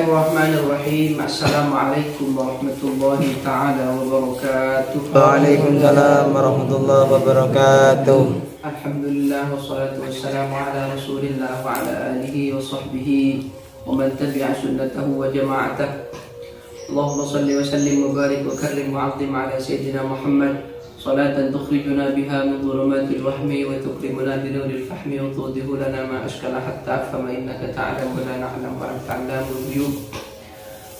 Bismillahirrahmanirrahim. Assalamualaikum warahmatullahi ta'ala wabarakatuh. Waalaikumsalam warahmatullahi wabarakatuh. Alhamdulillah wassalatu wassalamu ala rasulillah wa ala alihi wa sahbihi wa man tabi'a sunnatahu wa jama'atah. Allahumma salli wa sallim wa barik wa karrim wa azim ala sayyidina Muhammad salatan tukhrijuna biha min dhulumatil wahmi wa tukrimuna bi nuril fahmi wa tudihu lana ma ashkala hatta afhama innaka ta'lamu wa la na'lamu wa anta 'allamul ghuyub.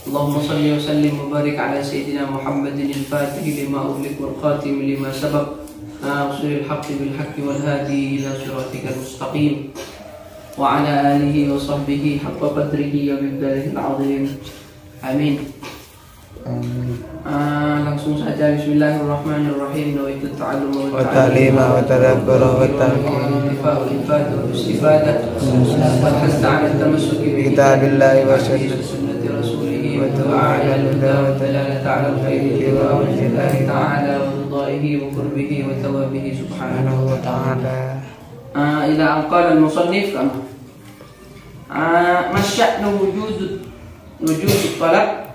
Allahumma salli wa sallim wa barik ala sayyidina Muhammadin al-Fatih lima ughliq wal khatim lima sabaq nāṣiril haqqi bil haqqi wal hadi ila siratikal mustaqim wa ala alihi wa sahbihi haqqa qadrihi wa miqdarihil 'azim. Amin. Langsung saja Bismillahirrahmanirrahim. Nawaitu ta'alluma wa ta'lima wa tadabbura wa tanfa'u wa istifadah wa hasta 'ala tamassuki bi kitabillahi wa sunnati rasulih wa du'a ila al-huda wa dalalata 'ala al-khairi wa wajhillahi ta'ala wa ridaihi wa qurbihi wa thawabihi subhanahu wa ta'ala. Ila an qala al-musannif masya'nu wujud talab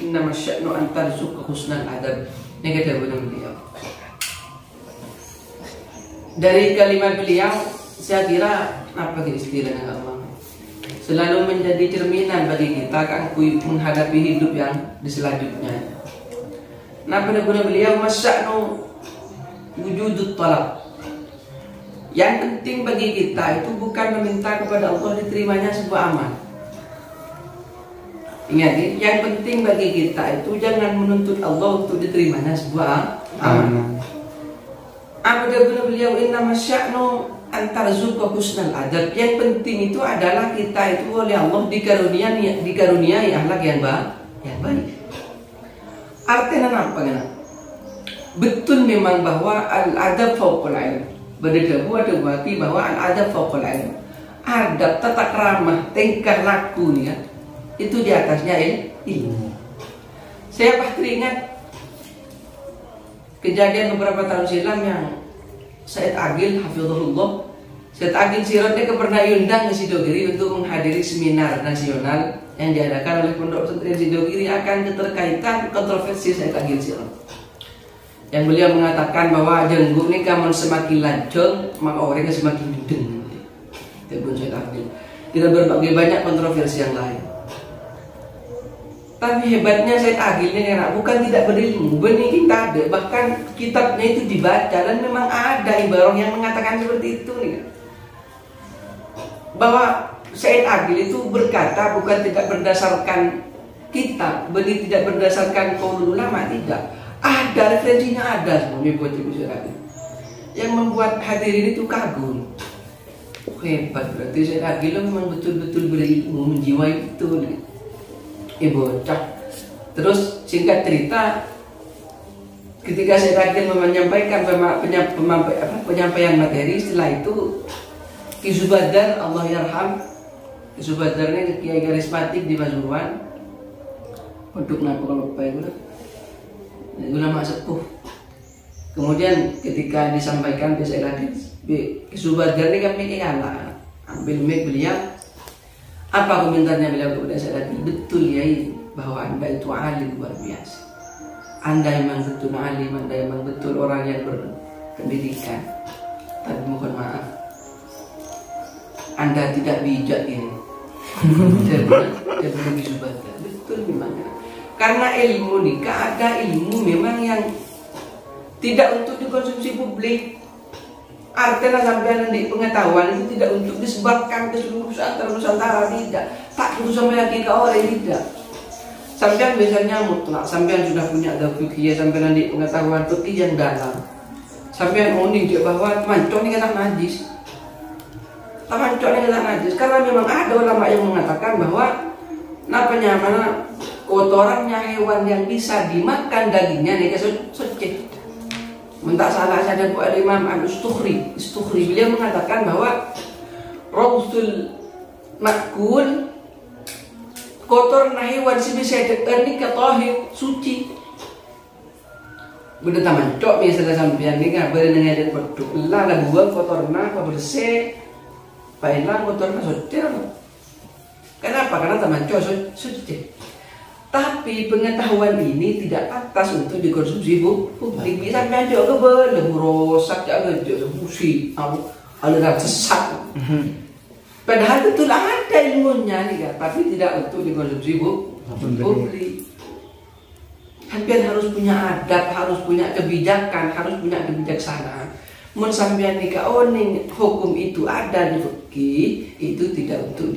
innama sya'nu an tarzuqa husnal adab. Ini kata beliau. Dari kalimat beliau saya kira apa istilahnya Allah selalu menjadi cerminan bagi kita kan menghadapi hidup yang di selanjutnya. Nah, pada guna beliau masya'nu wujudut talab. Yang penting bagi kita itu bukan meminta kepada Allah diterimanya sebuah amal. Ingat, yang penting bagi kita itu jangan menuntut Allah untuk diterimanya sebuah amal. Apa guna beliau innama sya'nu an tarzuqa husnal adab. Yang penting itu adalah kita itu oleh Allah dikaruniai akhlak yang baik. Artinya apa kan? Betul memang bahwa al-adab fawqal ilm. Berdebu ada berarti bahwa al-adab fawqal ilm. Adab, tata krama, tingkah laku nih kan, itu di atasnya ilmu. Saya pasti ingat kejadian beberapa tahun silam yang Said Agil hafizahullah, Said Agil Sirotnya pernah diundang ke Sidogiri untuk menghadiri seminar nasional yang diadakan oleh Pondok Pesantren Sidogiri akan keterkaitan kontroversi Said Agil Sirot. Yang beliau mengatakan bahwa jenggot ini kamu semakin lancong maka orangnya semakin dudeng. Itu pun Said Agil. Tidak berbagai banyak kontroversi yang lain. Tapi hebatnya Said Agil ini bukan tidak berilmu, benih kita ada, bahkan kitabnya itu dibaca dan memang ada ibarat yang mengatakan seperti itu nih. Bahwa Said Agil itu berkata bukan tidak berdasarkan kitab, benih tidak berdasarkan qaul ulama, tidak. Ada referensinya, ada semuanya buat Ibu Said Agil. Yang membuat hadirin itu kagum. Hebat, berarti Said Agil memang betul-betul berilmu, menjiwai betul nih. Bocah. Terus singkat cerita, ketika Said Agil menyampaikan penyampaian materi, setelah itu Ki Zubadar Allah yarham, Ki Zubadar ini kiai karismatik di Pasuruan, untuk nama lupa itu ulama sepuh. Kemudian ketika disampaikan ke Said Agil, Ki Zubadar ini kami kalah, ambil mic beliau. Apa komentarnya beliau kepada Said Agil? Betul ya, bahwa Anda itu alim luar biasa. Anda memang betul alim, Anda memang betul orang yang berpendidikan. Tapi mohon maaf, Anda tidak bijak ini. Dia betul memang. Karena ilmu nikah ada ilmu memang yang tidak untuk dikonsumsi publik. Artinya sampai di pengetahuan itu tidak untuk disebarkan ke seluruh Nusantara, tidak. Tak perlu sampai lagi ke orang, tidak. Sampai biasanya mutlak, sampai sudah punya ada fikih, sampai nanti pengetahuan fikih yang dalam. Sampai unik dia bahwa mancong ini kata najis. Mancong ini kata najis karena memang ada ulama yang mengatakan bahwa mana kotorannya hewan yang bisa dimakan dagingnya nih suci. Mentak salah saya buat Imam Al-Istukhri. Beliau mengatakan bahwa rawsul makul kotor hewan si bisa ini katahir suci. Benda taman cok misalnya sampean ni kan berenang ada beduk lah buang kotorna apa bersih, baiklah kotorna suci. Kenapa? Karena teman cowok suci. Tapi pengetahuan ini tidak pantas untuk dikonsumsi publik. Bisa menjadi belum rosak, jangan musik, aliran sesat. Padahal betul ada ilmunya nih, tapi tidak untuk dikonsumsi publik. Sampean harus punya adab, harus punya kebijakan, harus punya kebijaksanaan. Mun sampean nikah ning hukum itu ada di fikih, itu tidak untuk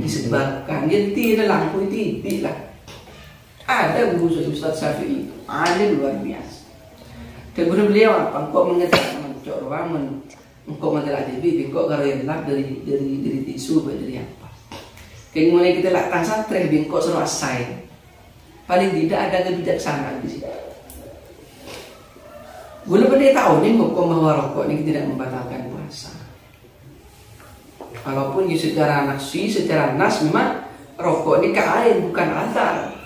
disebabkan. Dia tidak lampu titik lah. Ada guru Ustaz Syafi'i, alim luar biasa. Kemudian beliau apa? Kok mengatakan mencok ruang, kok mengelak TV, kok karelak dari tisu, dari apa? Kemudian kita lakukan santri, kok seru asai. Paling tidak ada kebijaksanaan di sini. Belum pernah tahu nih hukum bahwa rokok ini tidak membatalkan puasa. Walaupun secara nafsi, secara nas memang rokok ini kain bukan azar.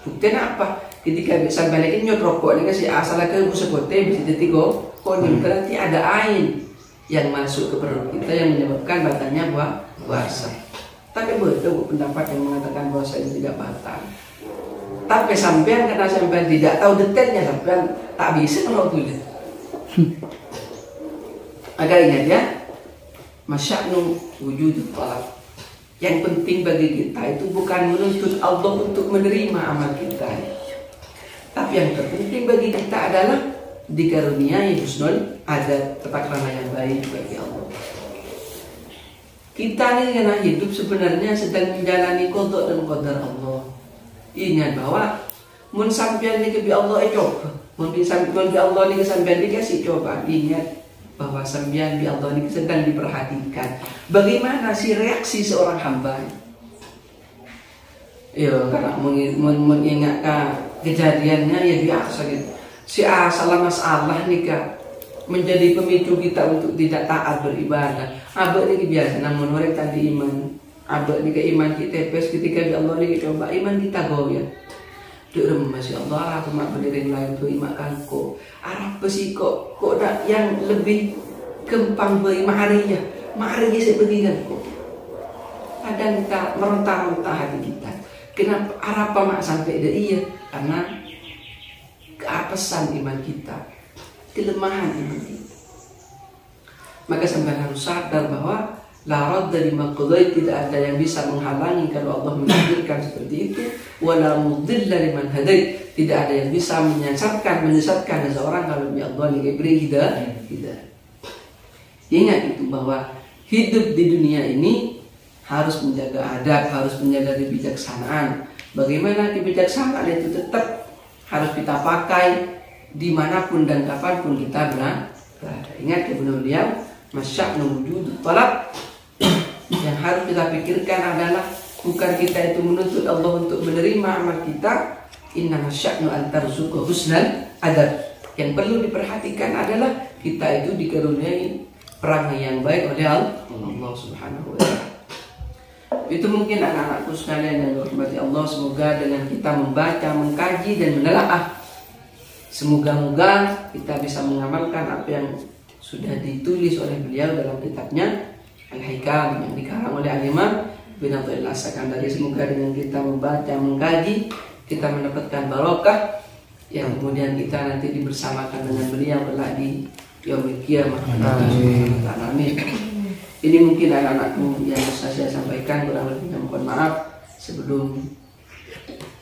Buktinya apa? Ketika bisa balikin nyot rokok ini kasih asal ke busekote bisa jadi koning berarti ada ain yang masuk ke perut kita yang menyebabkan batalnya puasa. Tapi betul pendapat yang mengatakan puasa ini tidak batal. Tapi sampean karena sampean tidak tahu detailnya, sampean tak bisa kalau tulis. Agak ingat ya, masya'nu wujud talab. Yang penting bagi kita itu bukan menuntut Allah untuk menerima amal kita, tapi yang terpenting bagi kita adalah dikaruniai husnul adab, tata krama yang baik bagi Allah. Kita ini karena hidup sebenarnya sedang menjalani qada dan qadar Allah. Ingat bahwa mun sampean ni kebi Allah coba, mun sampean bi Allah ni sampean dikasih coba. Ingat bahwa sampean bi Allah ni sedang diperhatikan. Bagaimana sih reaksi seorang hamba? Ya, karena mengingat kejadiannya ya biasa gitu. Si salah masalah nih kak menjadi pemicu kita untuk tidak taat beribadah. Abah ini biasa, namun orang tadi iman. Abah ini ke iman kita pes ketika di Allah ini coba iman kita goyah. Duk masya Allah, aku mak berdiri lain tuh imak kangko. Arab besi kok dak yang lebih kempang beri ma'ariyah sebegini kok. Kadang kita meronta-ronta hati kita. Kenapa Arab mak sampai dia iya? Karena keapesan iman kita, kelemahan iman kita. Maka sampai harus sadar bahwa la radda lima qadai, tidak ada yang bisa menghalangi kalau Allah menakdirkan seperti itu. Wala mudilla liman hadai, tidak ada yang bisa menyesatkan seseorang kalau Allah diberi hidayah. Ingat itu bahwa hidup di dunia ini harus menjaga adab, harus menjaga kebijaksanaan. Bagaimana kebijaksanaan itu tetap harus kita pakai dimanapun dan kapanpun kita berada. Ingat ya beliau, masya'nu wujud talab. Yang harus kita pikirkan adalah bukan kita itu menuntut Allah untuk menerima amal kita. Inna masya'nu antarzuqa husnal adab. Yang perlu diperhatikan adalah kita itu dikaruniai perangai yang baik oleh Allah Subhanahu wa ta'ala. Itu mungkin anak-anakku sekalian yang dirahmati Allah, semoga dengan kita membaca, mengkaji dan menelaah, semoga-moga kita bisa mengamalkan apa yang sudah ditulis oleh beliau dalam kitabnya Al-Hikam yang dikarang oleh Al-Imam bin Abdul As-Sakandari. Semoga dengan kita membaca, mengkaji, kita mendapatkan barokah yang kemudian kita nanti dibersamakan dengan beliau kelak di yaumil qiyamah. Amin. Ini mungkin anak-anakku yang bisa saya sampaikan, kurang lebihnya mohon maaf. Sebelum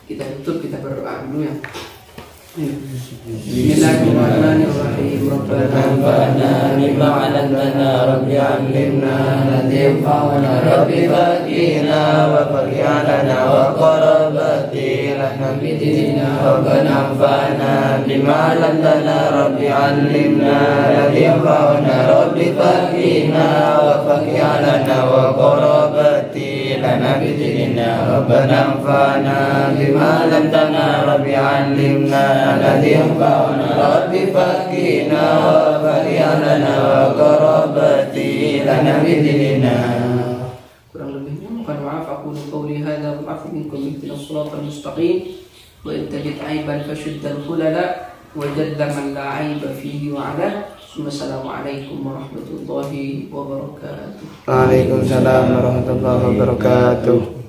kita tutup, kita berdoa dulu ya. Bismillahirrahmanirrahim. Rabbana bima 'allamtana rabbi 'allimna yanfa'una rabbi faqina wa faqina wa qarabati lana bidina rabbana anfa'na bima 'allamtana rabbi 'allimna yanfa'una rabbi faqina wa faqina wa qarabati lana bidina rabbana anfa'na bima 'allamtana rabbi 'allimna الذي ينفعنا رب فقنا وفقنا وقربتي لنا بديننا. Kurang lebihnya mohon maaf. Aku qauli hadza wa afu minkum ihdinas siratal mustaqim wa in tajid aiban fashuddal khulala wa jadda man la aiba fihi wa ala. Wassalamualaikum warahmatullahi wabarakatuh. Waalaikumsalam warahmatullahi wabarakatuh.